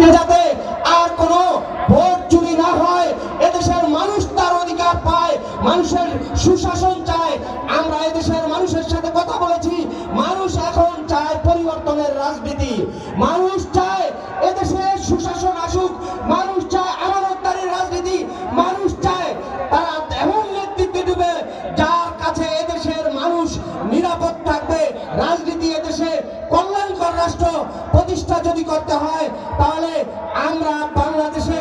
রাজনীতিতে যাতে আর কোনো ভোট চুরি না হয়, এদেশের মানুষ তার অধিকার পায়, মানুষের সুশাসন চায়। আমরা এদেশের মানুষের সাথে কথা বলেছি, মানুষ এখন চায় পরিবর্তনের রাজনীতি, মানুষ চায় এদেশে সুশাসন আসুক, মানুষ চায় আমানতদারির রাজনীতি, মানুষ চায় তারা এমন নেতৃত্ব দেবে যার কাছে এদেশের মানুষ নিরাপদ থাকবে। রাজনীতি এদেশে কল্যাণকর রাষ্ট্র প্রতিষ্ঠা যদি করতে হয়, তাহলে আমরা বাংলাদেশে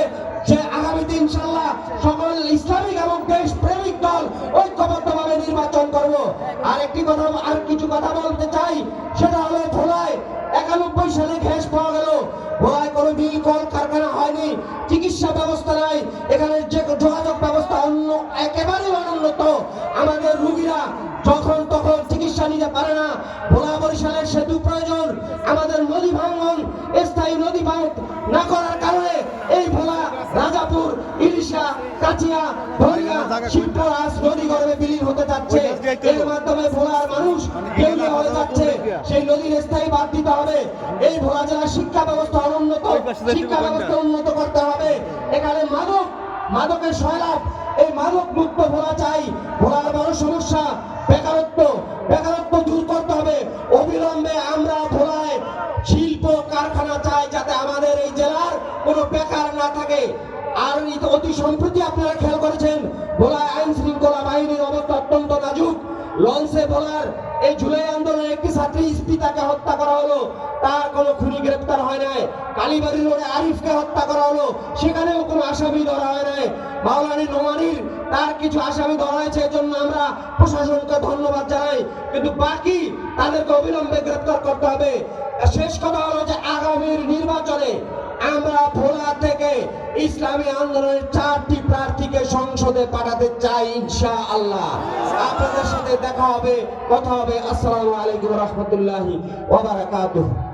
যে আগামীতে ইনশাআল্লাহ সকল ইসলামিক এবং দেশ প্রেমিক দল ঐক্যবদ্ধভাবে নির্বাচন করব। আর কিছু কথা বলতে চাই, সেটা হলো ভোলায় 91 সালে গ্যাস পাওয়া গেল, ভোলায় কোনো মিল কল কারখানা হয়নি, চিকিৎসা ব্যবস্থা নাই, এখানে যে যোগাযোগ ব্যবস্থা একেবারেই অনুন্নত। আমাদের রোগীরা যখন তখন চিকিৎসা নিতে পারে না। ভোলা বরিশালের সেতু প্রয়োজন, আমাদের নদী ভাঙন, স্থায়ী নদী বাঁধ না করার কারণে এই ভোলা, রাজাপুর, ইলিশা, কাচিয়া, ভরিয়া, শিবপুরাজ নদী গর্ভে বিলীন হতে যাচ্ছে। এর মাধ্যমে ভোলার মানুষ দেউলিয়া হয়ে যাচ্ছে। সেই নদীর স্থায়ী বাঁধ দিতে হবে। এই ভোলা জেলার শিক্ষা ব্যবস্থা অনুন্নত, শিক্ষা ব্যবস্থা উন্নত করতে হবে। এখানে মাদকের সয়লাভ, এই মাদক মুক্ত ভোলা চাই। ভোলার বড় সমস্যা বেকারত্ব দূর করতে হবে। অবিলম্বে আমরা ভোলায় শিল্প কারখানা চাই, যাতে আমাদের এই জেলার কোনো বেকার না থাকে। আর অতি সম্প্রতি আপনারা খেয়াল করেছেন, ভোলায় আইন শৃঙ্খলা বাহিনীর অবস্থা অত্যন্ত নাজুক। লঞ্চে ভোলার এই জুলাই আন্দোলনের একটি ছাত্রী ইস্পিতাকে হত্যা করা হলো, তার কোনো খুনি গ্রেপ্তার হয় নাই। কালীবাড়ি রোডে আরিফকে হত্যা করা হলো, সেখানেও কোনো আসামি ধরা হয় নাই। মাওলানা নোমানির তার কিছু আসামি ধরা হয়েছে, এজন্য আমরা প্রশাসনকে ধন্যবাদ জানাই, কিন্তু বাকি তাদেরকে অবিলম্বে গ্রেপ্তার করতে হবে। শেষ কথা হলো যে আগামীর নির্বাচনে আমরা ভোলা থেকে ইসলামী আন্দোলনের 4টি প্রার্থীকে সংসদে পাঠাতে চাই ইনশাআল্লাহ। আপনাদের সাথে দেখা হবে, কথা হবে। আসসালামু আলাইকুম ওয়া রাহমাতুল্লাহি ওয়া বারাকাতুহু।